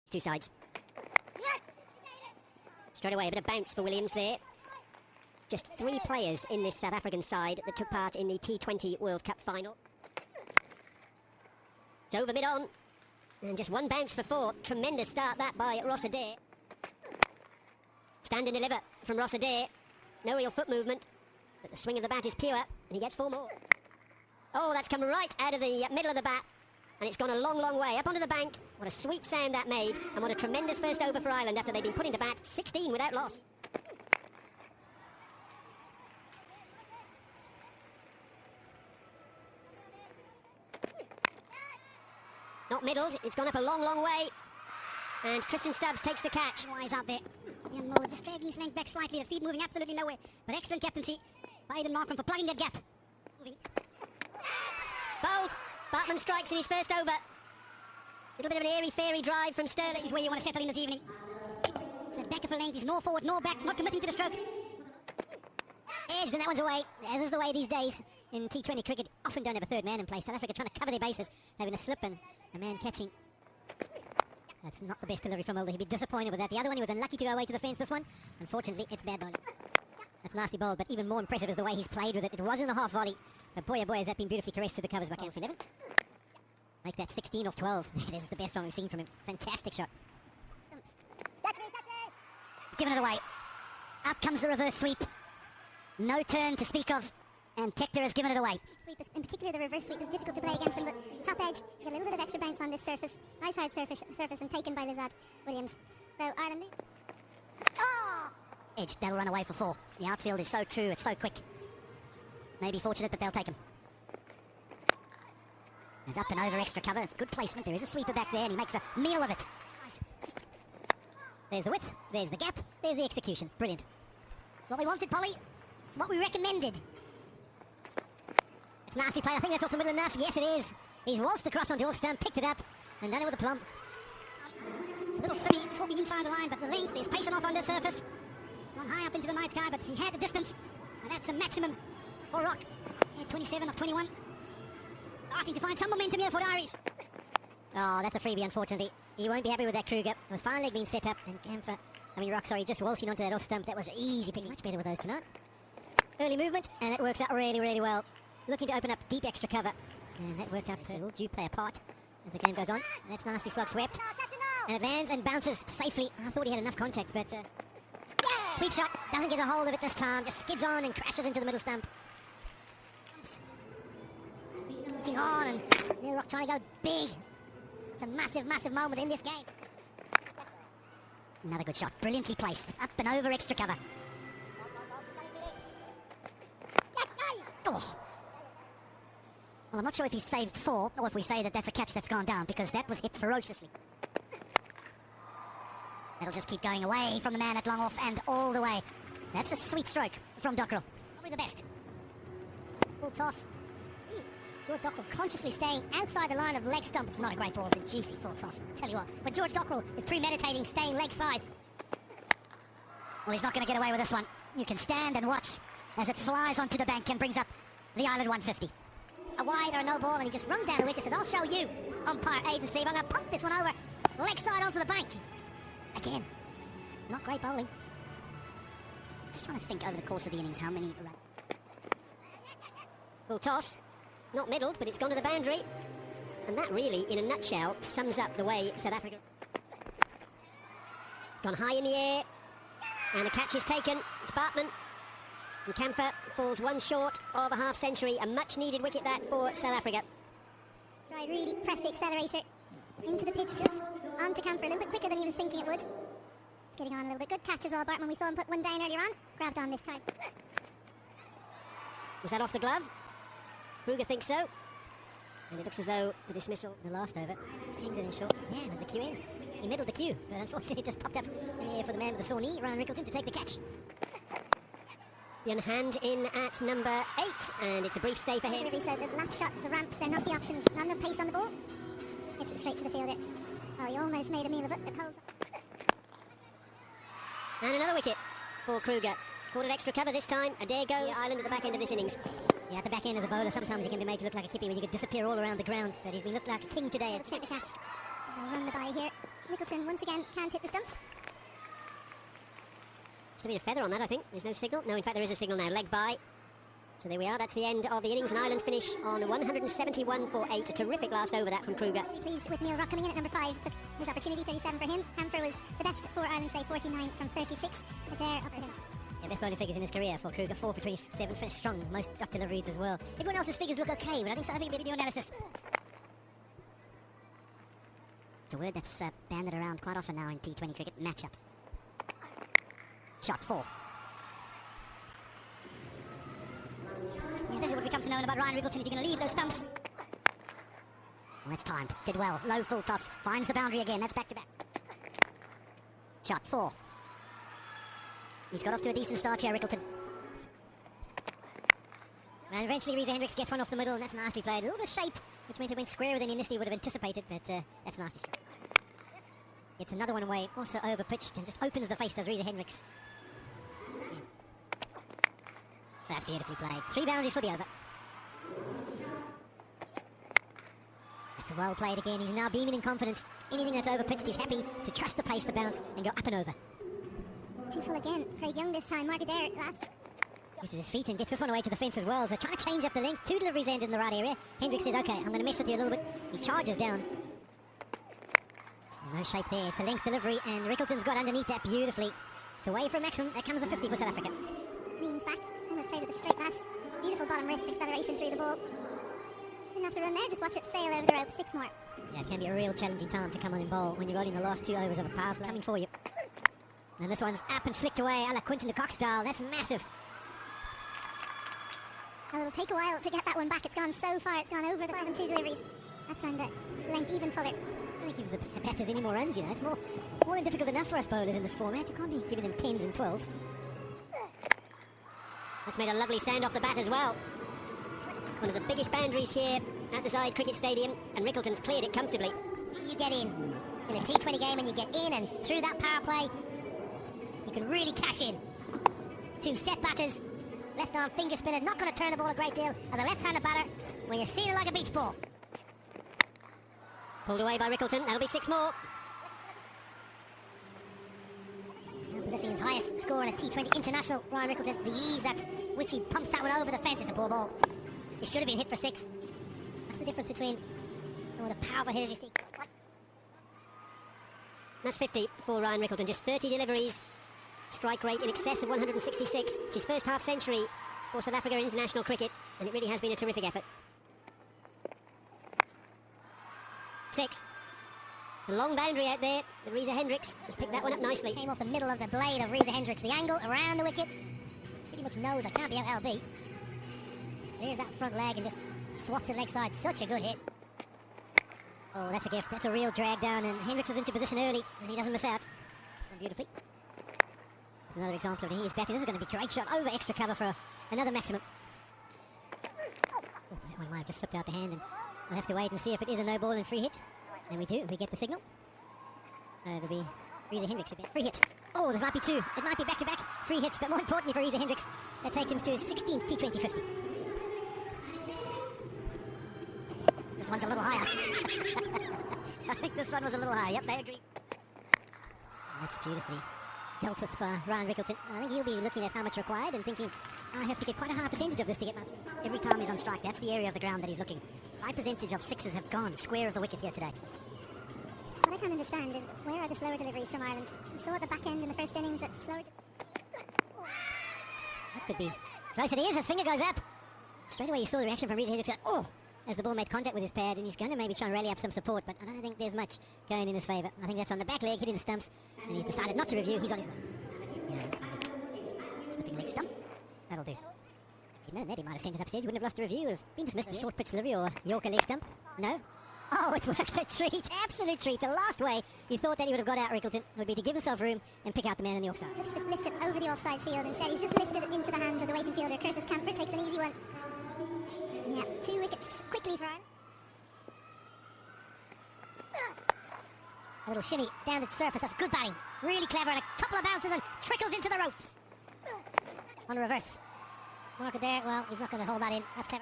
Two sides. Straight away, a bit of bounce for Williams there. Just 3 players in this South African side that took part in the T20 World Cup final. It's over mid-on. And just 1 bounce for 4. Tremendous start that by Ross Adair. Stand and deliver from Ross Adair. No real foot movement. But the swing of the bat is pure. And he gets 4 more. Oh, that's come right out of the middle of the bat. And it's gone a long, long way up onto the bank. What a sweet sound that made. And what a tremendous first over for Ireland after they've been put into bat 16 without loss. Not middled, it's gone up a long, long way. And Tristan Stubbs takes the catch. Wise out there. Ian Moore just dragging his length back slightly, the feet moving absolutely nowhere. But excellent captaincy by Aidan Markram for plugging that gap. Moving. Bowled. Bartman strikes in his first over. Little bit of an airy-fairy drive from Sterling. This is where you want to settle in this evening. It's that back of a length, he's nor forward nor back, not committing to the stroke. Edged, and that one's away, as is the way these days in T20 cricket. Often don't have a third man in place. South Africa trying to cover their bases, having a slip and a man catching. That's not the best delivery from Mulder. He'd be disappointed with that. The other one, he was unlucky to go away to the fence. This one, unfortunately, it's bad bowling. That's nasty bowled, but even more impressive is the way he's played with it. It was in the half volley, but boy, oh boy, has that been beautifully caressed to the covers by Cam for 11. Make that 16 off 12. That is the best one we've seen from him. Fantastic shot. Giving it away. Out comes the reverse sweep. No turn to speak of, and Tector has given it away. Sweep is, in particular, the reverse sweep is difficult to play against. From the top edge, you get a little bit of extra bounce on this surface. Nice hard surface and taken by Lizard Williams. So Ireland. Oh! Edge, that'll run away for 4. The outfield is so true, it's so quick. Maybe fortunate, but they'll take him. There's up and over extra cover. It's good placement. There is a sweeper back there, and he makes a meal of it. There's the width, there's the gap, there's the execution. Brilliant. What we wanted, Polly. It's what we recommended. It's nasty play. I think that's off the middle enough. Yes, it is. He's waltzed across onto off stump, picked it up, and done it with a plumb. It's a little silly, swapping inside the line, but the length is pacing off on the surface. It's gone high up into the night sky, but he had the distance, and that's a maximum for Rock. 27 of 21. Starting to find some momentum here for the Irish. Oh, that's a freebie, unfortunately. He won't be happy with that, Kruger. With fine leg being set up, and Rock, just waltzing onto that off stump. That was easy picking. Much better with those tonight. Early movement, and it works out really, really well. Looking to open up deep extra cover. And that worked out. Will do play a part as the game goes on. And that's nasty slug swept. And it lands and bounces safely. I thought he had enough contact, but sweep shot. Doesn't get a hold of it this time. Just skids on and crashes into the middle stump. Reaching on, and Neil Rock trying to go big. It's a massive, massive moment in this game. Another good shot. Brilliantly placed. Up and over extra cover. Oh. Well, I'm not sure if he saved 4 or if we say that that's a catch that's gone down, because that was hit ferociously. That'll just keep going away from the man at long off and all the way. That's a sweet stroke from Dockrell. Probably the best. Full toss. See, George Dockrell consciously staying outside the line of the leg stump. It's not a great ball. It's a juicy full toss. Tell you what. But George Dockrell is premeditating staying leg side. Well, he's not going to get away with this one. You can stand and watch as it flies onto the bank and brings up the Ireland 150. A wide or no ball, and he just runs down the wicket and says, I'll show you, umpire Aidan Steve. I'm going to pump this one over leg side onto the bank. Again, not great bowling. Just trying to think over the course of the innings how many... Full toss. Not middled, but it's gone to the boundary. And that really, in a nutshell, sums up the way South Africa... It's gone high in the air. And the catch is taken. It's Bartman. And Camphor falls 1 short of a half century. A much-needed wicket that for South Africa. So I really pressed the accelerator into the pitch, just onto Camphor a little bit quicker than he was thinking it would. It's getting on a little bit. Good catch as well, Bartman. We saw him put one down earlier on. Grabbed on this time. Was that off the glove? Kruger thinks so. And it looks as though the dismissal, the last over, hangs it in short. Yeah, it was the cue in. He middled the cue, but unfortunately it just popped up in the air for the man with the sore knee, Ryan Rickleton, to take the catch. Hand in at number 8, and it's a brief stay for him. Delivery, so the lap shot, the ramps, they're not the options. Not enough pace on the ball. Hits it straight to the fielder. Oh, he almost made a meal of it. It holds. And another wicket for Kruger. Caught it extra cover this time. Adair goes. Ireland at the back end of this innings. Yeah, at the back end as a bowler, sometimes he can be made to look like a kippie when you could disappear all around the ground. But he's been looked like a king today. Let's take the catch. They'll run the bye here. Rickleton once again can't hit the stumps. Still be a feather on that, I think. There's no signal. No, in fact, there is a signal now. Leg by. So there we are. That's the end of the innings, and Ireland finish on 171 for 8. A terrific last over that from Kruger. Really pleased with Neil Rock coming in at number 5. Took his opportunity, 37 for him. Camphor was the best for Ireland today, 49 from 36. Adair up for him. Yeah, best bowling figures in his career for Kruger, 4 for 27, finished strong, most duck deliveries as well. Everyone else's figures look okay, but I think South Africa better do analysis. It's a word that's banded around quite often now in T20 cricket, matchups. Shot 4. Yeah, this is what we come to know about Ryan Rickleton, if you're going to leave those stumps. Well, that's timed, did well, low full toss, finds the boundary again, that's back to back. Shot 4. He's got off to a decent start here, Rickleton. And eventually Reza Hendricks gets one off the middle, and that's nicely played. A little bit of shape, which meant it went squarer than he initially would have anticipated, but that's nicely struck. Gets another one away, also over pitched, and just opens the face, does Reza Hendricks. Yeah. That's beautifully played. 3 boundaries for the over. That's well played again. He's now beaming in confidence. Anything that's over pitched, he's happy to trust the pace, the bounce, and go up and over. 2 full again. Craig Young this time. Mark Adair last. Uses his feet and gets this one away to the fence as well. So trying to change up the length. 2 deliveries ended in the right area. Hendricks says, okay, I'm going to mess with you a little bit. He charges down. No shape there. It's a length delivery, and Rickleton's got underneath that beautifully. It's away from maximum. That comes the 50 for South Africa. Leans back. Almost played with a straight bat. Beautiful bottom wrist acceleration through the ball. Didn't have to run there. Just watch it sail over the rope. 6 more. Yeah, it can be a real challenging time to come on and bowl when you're rolling the last 2 overs of a power play coming for you. And this one's up and flicked away, a la Quinton de Kock style. That's massive. Well, it'll take a while to get that one back. It's gone so far. It's gone over the 12 and 2 deliveries. That time the length even fuller. I don't give the batters any more runs, you know. It's more than difficult enough for us bowlers in this format. You can't be giving them 10s and 12s. That's made a lovely sound off the bat as well. One of the biggest boundaries here at the Zayed Cricket Stadium, and Rickleton's cleared it comfortably. You get in a T20 game, and you get in and through that power play, you can really cash in. 2 set batters, left arm finger spinner, not going to turn the ball a great deal as a left-handed batter when you're seeing it like a beach ball. Pulled away by Rickleton. That'll be 6 more. Now possessing his highest score in a T20 international, Ryan Rickleton, the ease at which he pumps that one over the fence is a poor ball. It should have been hit for 6. That's the difference between some of the powerful hitters you see. That's 50 for Ryan Rickleton. Just 30 deliveries. Strike rate in excess of 166. It's his first half century for South Africa in international cricket, and it really has been a terrific effort. 6. A long boundary out there. Reza Hendricks has picked that one up nicely. Came off the middle of the blade of Reza Hendricks. The angle around the wicket. Pretty much knows I can't be out LB. There's that front leg and just swats it leg side. Such a good hit. Oh, that's a gift. That's a real drag down, and Hendricks is into position early, and he doesn't miss out. Done beautifully. That's another example of when he is batting. This is going to be a great shot over extra cover for another maximum. Oh, that one might have just slipped out the hand, and we'll have to wait and see if it is a no ball and free hit. And we do. We get the signal. It'll be Reza Hendricks. Free hit. Oh, this might be 2. It might be back-to-back free hits, but more importantly for Reza Hendricks, that takes him to his 16th T20 50. This one's a little higher. I think this one was a little higher. Yep, they agree. That's beautifully dealt with by Ryan Rickleton. I think he'll be looking at how much required and thinking, I have to get quite a high percentage of this to get my 3. Every time he's on strike, that's the area of the ground that he's looking. High percentage of 6s have gone square of the wicket here today. What I can't understand is, where are the slower deliveries from Ireland? We saw at the back end in the first innings that slower... That could be close. It is. His finger goes up. Straight away you saw the reaction from Reza Hendricks. Oh! As the ball made contact with his pad, and he's going to maybe try and rally up some support, but I don't think there's much going in his favour. I think that's on the back leg, hitting the stumps, and he's decided not to review. He's on his way. Flipping leg stump. That'll do. If he'd known that, he might have sent it upstairs. He wouldn't have lost a review. Would have been dismissed. A short pitch delivery or Yorker leg stump. No. Oh, it's worked a treat. Absolute treat. The last way you thought that he would have got out, Rickleton, would be to give himself room and pick out the man on the offside. Let's lift it over the offside field instead. He's just lifted it into the hands of the waiting fielder. Curtis Camphor takes an easy one. Yeah, 2 wickets quickly for Ireland. A little shimmy down the surface. That's good batting. Really clever. And a couple of bounces and trickles into the ropes. On the reverse. Mark Adair, well, he's not going to hold that in. That's clever.